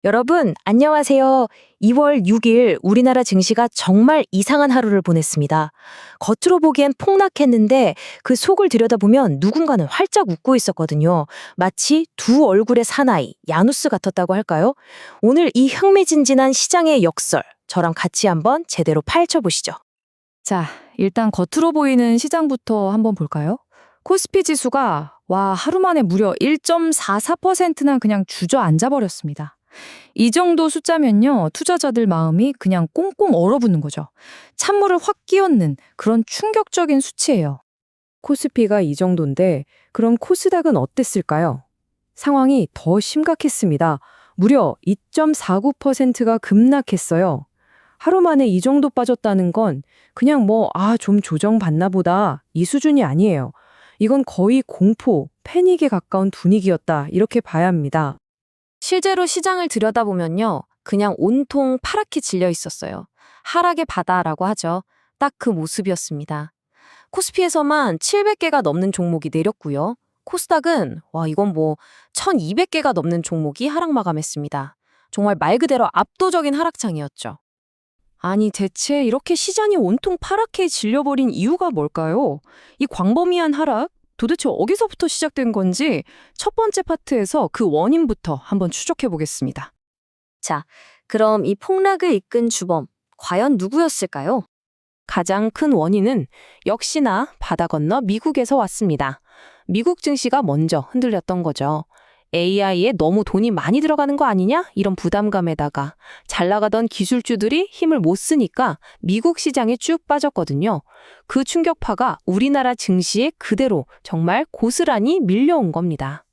여러분, 안녕하세요. 2월 6일 우리나라 증시가 정말 이상한 하루를 보냈습니다. 겉으로 보기엔 폭락했는데 그 속을 들여다보면 누군가는 활짝 웃고 있었거든요. 마치 두 얼굴의 사나이, 야누스 같았다고 할까요? 오늘 이 흥미진진한 시장의 역설, 저랑 같이 한번 제대로 파헤쳐보시죠. 자, 일단 겉으로 보이는 시장부터 한번 볼까요? 코스피 지수가 하루 만에 무려 1.44%나 그냥 주저앉아 버렸습니다. 이 정도 숫자면요, 투자자들 마음이 그냥 꽁꽁 얼어붙는 거죠. 찬물을 확 끼얹는 그런 충격적인 수치예요. 코스피가 이 정도인데 그럼 코스닥은 어땠을까요? 상황이 더 심각했습니다. 무려 2.49%가 급락했어요. 하루 만에 이 정도 빠졌다는 건 그냥 좀 조정받나 보다 이 수준이 아니에요. 이건 거의 공포, 패닉에 가까운 분위기였다 이렇게 봐야 합니다. 실제로 시장을 들여다보면요, 그냥 온통 파랗게 질려 있었어요. 하락의 바다라고 하죠. 딱 그 모습이었습니다. 코스피에서만 700개가 넘는 종목이 내렸고요. 코스닥은 이건 1200개가 넘는 종목이 하락 마감했습니다. 정말 말 그대로 압도적인 하락장이었죠. 아니 대체 이렇게 시장이 온통 파랗게 질려버린 이유가 뭘까요? 이 광범위한 하락? 도대체 어디서부터 시작된 건지 첫 번째 파트에서 그 원인부터 한번 추적해 보겠습니다. 자, 그럼 이 폭락을 이끈 주범, 과연 누구였을까요? 가장 큰 원인은 역시나 바다 건너 미국에서 왔습니다. 미국 증시가 먼저 흔들렸던 거죠. AI에 너무 돈이 많이 들어가는 거 아니냐? 이런 부담감에다가 잘 나가던 기술주들이 힘을 못 쓰니까 미국 시장에 쭉 빠졌거든요. 그 충격파가 우리나라 증시에 그대로 정말 고스란히 밀려온 겁니다.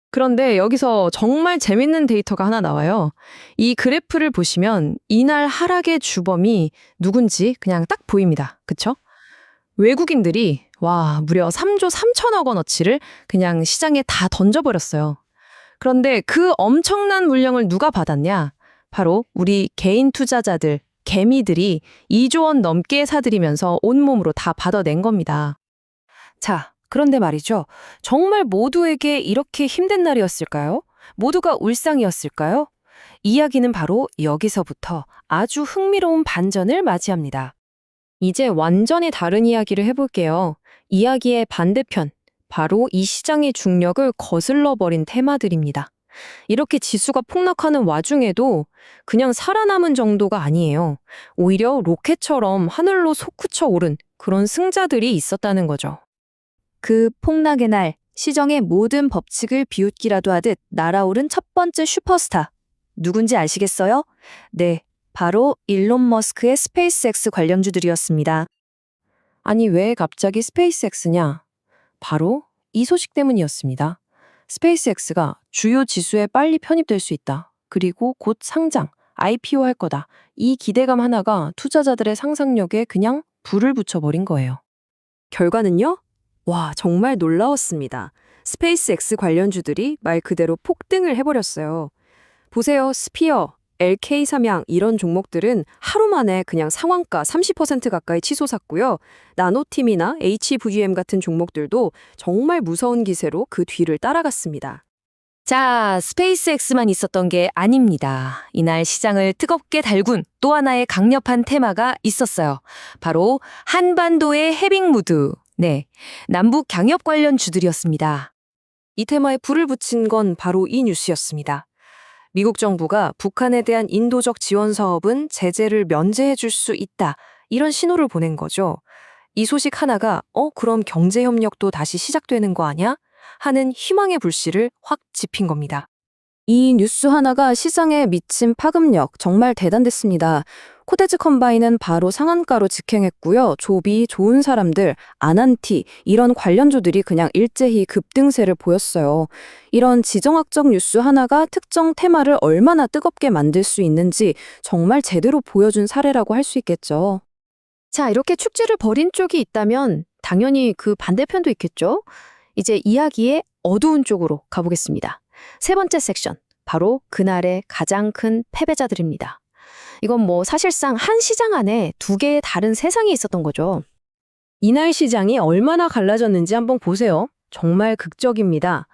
그런데 여기서 정말 재밌는 데이터가 하나 나와요. 이 그래프를 보시면 이날 하락의 주범이 누군지 그냥 딱 보입니다. 그쵸? 외국인들이 무려 3조 3천억 원어치를 그냥 시장에 다 던져버렸어요. 그런데 그 엄청난 물량을 누가 받았냐? 바로 우리 개인 투자자들, 개미들이 2조 원 넘게 사들이면서 온몸으로 다 받아낸 겁니다. 자, 그런데 말이죠. 정말 모두에게 이렇게 힘든 날이었을까요? 모두가 울상이었을까요? 이야기는 바로 여기서부터 아주 흥미로운 반전을 맞이합니다. 이제 완전히 다른 이야기를 해볼게요. 이야기의 반대편, 바로 이 시장의 중력을 거슬러 버린 테마들입니다. 이렇게 지수가 폭락하는 와중에도 그냥 살아남은 정도가 아니에요. 오히려 로켓처럼 하늘로 솟구쳐 오른 그런 승자들이 있었다는 거죠. 그 폭락의 날, 시정의 모든 법칙을 비웃기라도 하듯 날아오른 첫 번째 슈퍼스타. 누군지 아시겠어요? 네, 바로 일론 머스크의 스페이스X 관련주들이었습니다. 아니, 왜 갑자기 스페이스X냐? 바로 이 소식 때문이었습니다. 스페이스X가 주요 지수에 빨리 편입될 수 있다. 그리고 곧 상장, IPO 할 거다. 이 기대감 하나가 투자자들의 상상력에 그냥 불을 붙여버린 거예요. 결과는요? 정말 놀라웠습니다. 스페이스X 관련주들이 말 그대로 폭등을 해버렸어요. 보세요, 스피어, LK 삼양 이런 종목들은 하루 만에 그냥 상한가 30% 가까이 치솟았고요. 나노팀이나 HVM 같은 종목들도 정말 무서운 기세로 그 뒤를 따라갔습니다. 자, 스페이스X만 있었던 게 아닙니다. 이날 시장을 뜨겁게 달군 또 하나의 강력한 테마가 있었어요. 바로 한반도의 해빙무드. 네, 남북 경협 관련 주들이었습니다. 이 테마에 불을 붙인 건 바로 이 뉴스였습니다. 미국 정부가 북한에 대한 인도적 지원 사업은 제재를 면제해 줄 수 있다. 이런 신호를 보낸 거죠. 이 소식 하나가 그럼 경제협력도 다시 시작되는 거 아냐? 하는 희망의 불씨를 확 지핀 겁니다. 이 뉴스 하나가 시장에 미친 파급력 정말 대단했습니다. 코데즈 컴바인은 바로 상한가로 직행했고요. 조비, 좋은 사람들, 아난티 이런 관련주들이 그냥 일제히 급등세를 보였어요. 이런 지정학적 뉴스 하나가 특정 테마를 얼마나 뜨겁게 만들 수 있는지 정말 제대로 보여준 사례라고 할 수 있겠죠. 자, 이렇게 축제를 벌인 쪽이 있다면 당연히 그 반대편도 있겠죠. 이제 이야기의 어두운 쪽으로 가보겠습니다. 세 번째 섹션, 바로 그날의 가장 큰 패배자들입니다. 이건 사실상 한 시장 안에 두 개의 다른 세상이 있었던 거죠. 이날 시장이 얼마나 갈라졌는지 한번 보세요. 정말 극적입니다.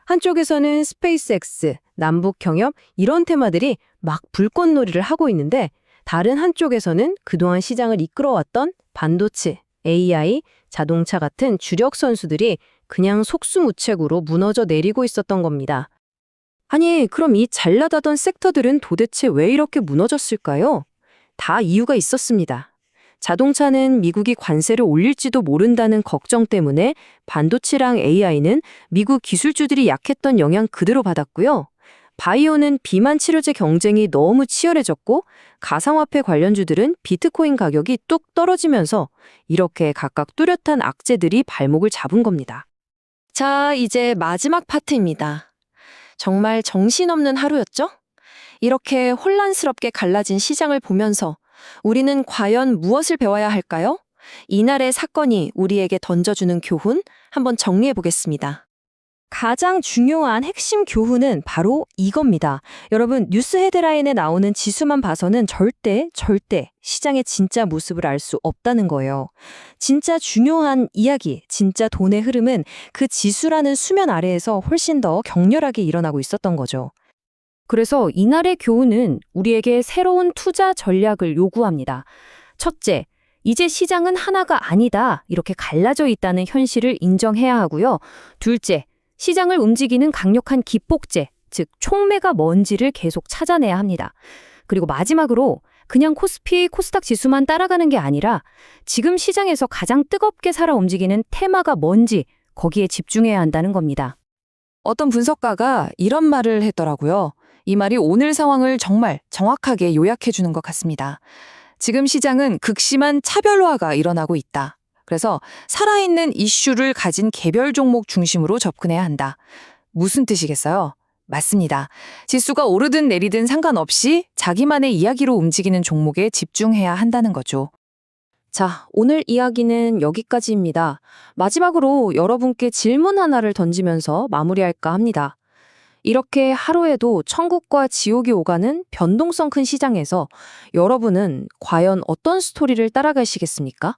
한쪽에서는 스페이스X, 남북 경협 이런 테마들이 막 불꽃놀이를 하고 있는데 다른 한쪽에서는 그동안 시장을 이끌어왔던 반도체, AI, 자동차 같은 주력 선수들이 그냥 속수무책으로 무너져 내리고 있었던 겁니다. 아니, 그럼 이 잘 나가던 섹터들은 도대체 왜 이렇게 무너졌을까요? 다 이유가 있었습니다. 자동차는 미국이 관세를 올릴지도 모른다는 걱정 때문에 반도체랑 AI는 미국 기술주들이 약했던 영향 그대로 받았고요. 바이오는 비만 치료제 경쟁이 너무 치열해졌고 가상화폐 관련주들은 비트코인 가격이 뚝 떨어지면서 이렇게 각각 뚜렷한 악재들이 발목을 잡은 겁니다. 자, 이제 마지막 파트입니다. 정말 정신없는 하루였죠? 이렇게 혼란스럽게 갈라진 시장을 보면서 우리는 과연 무엇을 배워야 할까요? 이날의 사건이 우리에게 던져주는 교훈 한번 정리해 보겠습니다. 가장 중요한 핵심 교훈은 바로 이겁니다. 여러분, 뉴스 헤드라인에 나오는 지수만 봐서는 절대 시장의 진짜 모습을 알 수 없다는 거예요. 진짜 중요한 이야기, 진짜 돈의 흐름은 그 지수라는 수면 아래에서 훨씬 더 격렬하게 일어나고 있었던 거죠. 그래서 이날의 교훈은 우리에게 새로운 투자 전략을 요구합니다. 첫째, 이제 시장은 하나가 아니다. 이렇게 갈라져 있다는 현실을 인정해야 하고요. 둘째, 시장을 움직이는 강력한 기폭제, 즉 촉매가 뭔지를 계속 찾아내야 합니다. 그리고 마지막으로 그냥 코스피, 코스닥 지수만 따라가는 게 아니라 지금 시장에서 가장 뜨겁게 살아 움직이는 테마가 뭔지 거기에 집중해야 한다는 겁니다. 어떤 분석가가 이런 말을 했더라고요. 이 말이 오늘 상황을 정말 정확하게 요약해 주는 것 같습니다. 지금 시장은 극심한 차별화가 일어나고 있다. 그래서 살아있는 이슈를 가진 개별 종목 중심으로 접근해야 한다. 무슨 뜻이겠어요? 맞습니다. 지수가 오르든 내리든 상관없이 자기만의 이야기로 움직이는 종목에 집중해야 한다는 거죠. 자, 오늘 이야기는 여기까지입니다. 마지막으로 여러분께 질문 하나를 던지면서 마무리할까 합니다. 이렇게 하루에도 천국과 지옥이 오가는 변동성 큰 시장에서 여러분은 과연 어떤 스토리를 따라가시겠습니까?